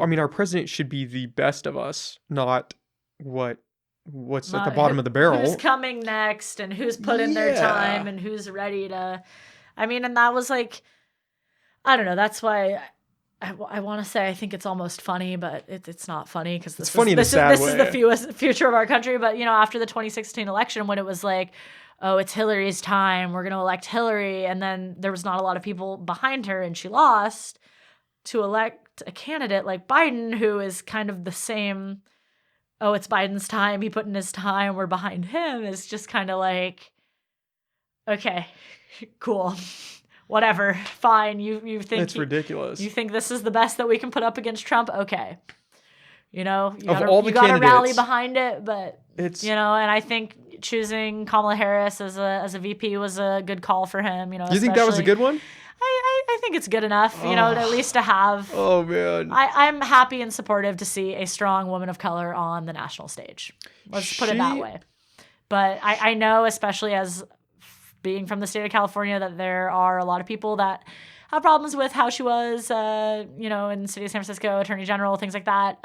I mean, our president should be the best of us, not what's at the Not bottom of the barrel. Who's coming next and who's put in their time and who's ready to. I mean, and that was like, I don't know. That's why I want to say I think it's almost funny, but it's not funny because this is the future of our country. But, you know, after the 2016 election, when it was like, oh, it's Hillary's time, we're going to elect Hillary. And then there was not a lot of people behind her and she lost to elect a candidate like Biden, who is kind of the same. Oh, it's Biden's time. He put in his time. We're behind him. Is just kind of like, okay, cool. Whatever, fine. You think it's ridiculous. You think this is the best that we can put up against Trump? Okay, you know, you gotta rally behind it, but it's, you know, and I think choosing Kamala Harris as a VP was a good call for him. You know, you think that was a good one? I think it's good enough, you know, at least to have. Oh man, I'm happy and supportive to see a strong woman of color on the national stage. Let's put it that way. But I know, especially as being from the state of California, that there are a lot of people that have problems with how she was, you know, in the city of San Francisco, attorney general, things like that.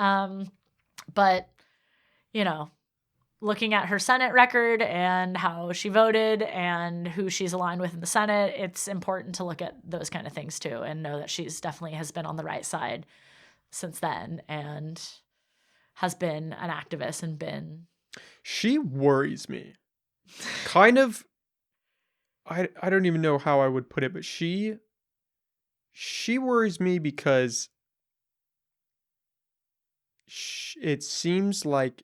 But, you know, looking at her Senate record and how she voted and who she's aligned with in the Senate, it's important to look at those kind of things too and know that she's definitely has been on the right side since then and has been an activist and been. She worries me. Kind of. I don't even know how I would put it, but she worries me because it seems like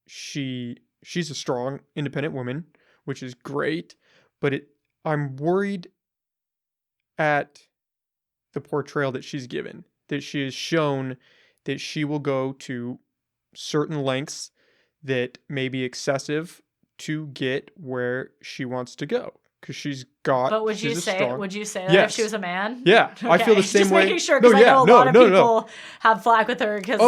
she's a strong, independent woman, which is great, but I'm worried at the portrayal that she's given, that she has shown that she will go to certain lengths that may be excessive to get where she wants to go. Because she's got. But would you say that yes. if she was a man? Yeah, okay. I feel the same way. Just making sure, because I know a lot of people have flack with her. Because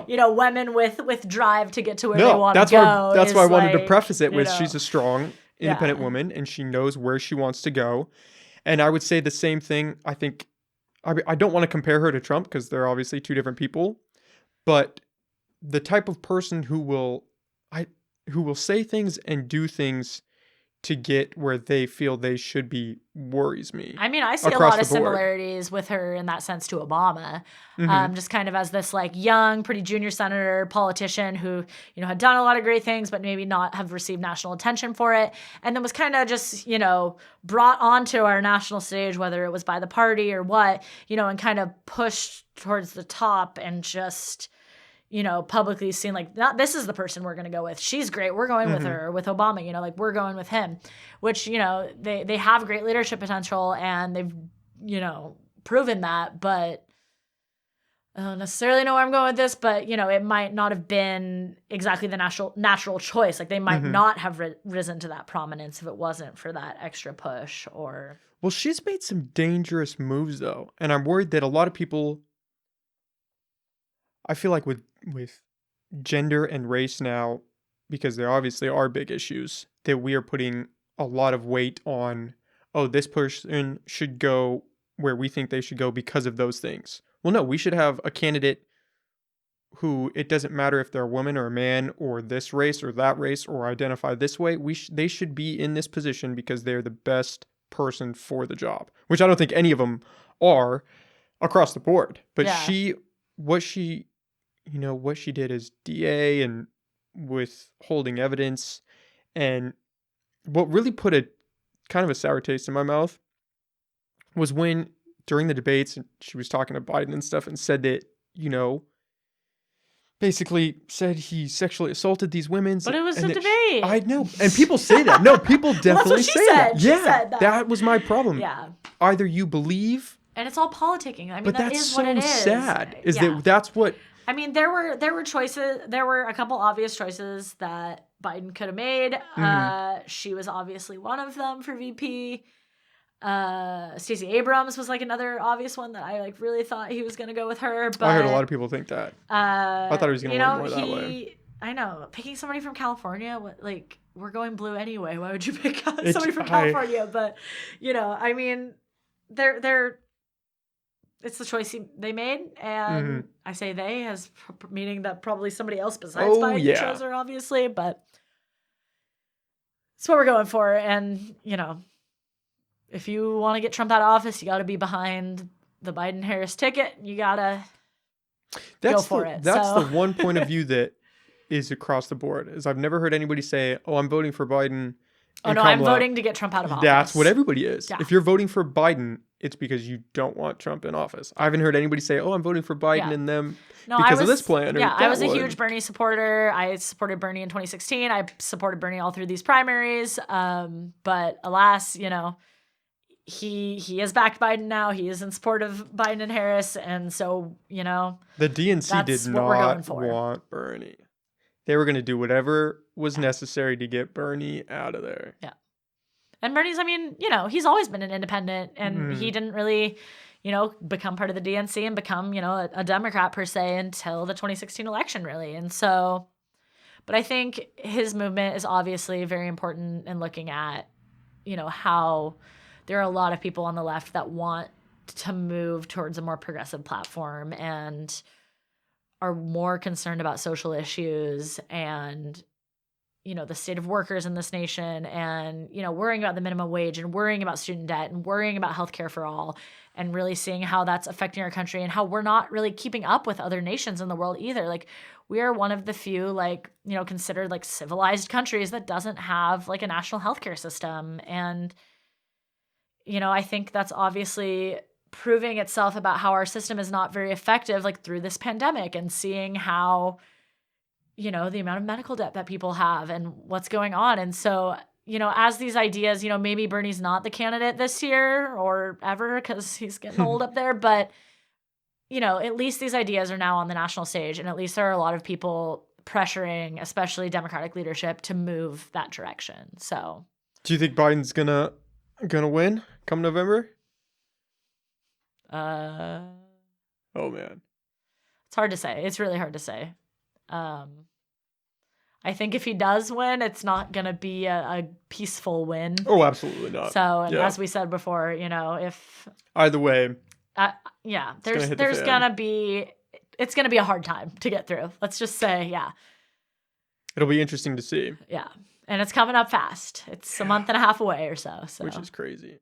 you know, women with drive to get to where they want to go. That's why I wanted to preface it with she's a strong, independent woman, and she knows where she wants to go. And I would say the same thing. I think I don't want to compare her to Trump because they're obviously two different people, but the type of person who will say things and do things to get where they feel they should be worries me. I mean, I see a lot of similarities with her in that sense to Obama. Just kind of as this like young, pretty junior senator, politician who, you know, had done a lot of great things, but maybe not have received national attention for it. And then was kind of just, you know, brought onto our national stage, whether it was by the party or what, you know, and kind of pushed towards the top and just, you know, publicly seen like, this is the person we're going to go with. She's great. We're going with her. With Obama, you know, like we're going with him, which, you know, they have great leadership potential and they've, you know, proven that, but I don't necessarily know where I'm going with this, but, you know, it might not have been exactly the natural choice. Like they might not have risen to that prominence if it wasn't for that extra push or. Well, she's made some dangerous moves though. And I'm worried that a lot of people, I feel like with gender and race now, because there obviously are big issues, that we are putting a lot of weight on, oh, this person should go where we think they should go because of those things. Well, no, we should have a candidate who, it doesn't matter if they're a woman or a man or this race or that race or identify this way. They should be in this position because they're the best person for the job, which I don't think any of them are across the board. But what she did as DA and with holding evidence, and what really put a kind of a sour taste in my mouth was when during the debates she was talking to Biden and stuff and said that, you know, basically said he sexually assaulted these women. But it was a debate. I know. And people say that. No, people definitely say that. She said that. That was my problem. Yeah. Either you believe. And it's all politicking. I mean, but that that's is so what it is. Sad. That's what. I mean, there were choices. There were a couple obvious choices that Biden could have made. She was obviously one of them for VP. Stacey Abrams was like another obvious one that I like really thought he was going to go with her. But I heard a lot of people think that. I thought he was going to win more that way. I know, picking somebody from California, we're going blue anyway. Why would you pick somebody from California? But you know, I mean, they're it's the choice they made, and I say they as meaning that probably somebody else besides Oh, Biden yeah. chose her, obviously, but it's what we're going for. And, you know, if you want to get Trump out of office, you got to be behind the Biden-Harris ticket. You got to go for it. That's the one point of view that is across the board. Is I've never heard anybody say, "Oh, I'm voting for Biden." Oh no, I'm voting to get Trump out of office. That's what everybody is. Yeah. If you're voting for Biden, it's because you don't want Trump in office. I haven't heard anybody say, "Oh, I'm voting for Biden and them because of this plan." Or I was a huge Bernie supporter. I supported Bernie in 2016. I supported Bernie all through these primaries. But alas, you know, he has backed Biden now. He is in support of Biden and Harris, and so, you know, the DNC did not want Bernie. They were going to do whatever was necessary to get Bernie out of there. Yeah. And Bernie's, I mean, you know, he's always been an independent, and he didn't really, you know, become part of the DNC and become, you know, a Democrat per se until the 2016 election, really. And so, but I think his movement is obviously very important in looking at, you know, how there are a lot of people on the left that want to move towards a more progressive platform and are more concerned about social issues and, you know, the state of workers in this nation, and, you know, worrying about the minimum wage and worrying about student debt and worrying about healthcare for all, and really seeing how that's affecting our country and how we're not really keeping up with other nations in the world either. Like, we are one of the few, like, you know, considered like civilized countries that doesn't have like a national healthcare system. And, you know, I think that's obviously proving itself about how our system is not very effective, like through this pandemic, and seeing how, you know, the amount of medical debt that people have and what's going on. And so, you know, as these ideas, you know, maybe Bernie's not the candidate this year or ever because he's getting old up there, but, you know, at least these ideas are now on the national stage, and at least there are a lot of people pressuring, especially Democratic leadership, to move that direction. So, do you think Biden's gonna win come November? Oh man, it's hard to say. It's really hard to say. I think if he does win, it's not going to be a peaceful win. Oh, absolutely not. So, and as we said before, you know, if either way, there's going to be, it's going to be a hard time to get through. Let's just say, it'll be interesting to see. Yeah. And it's coming up fast. It's a month and a half away or so. Which is crazy.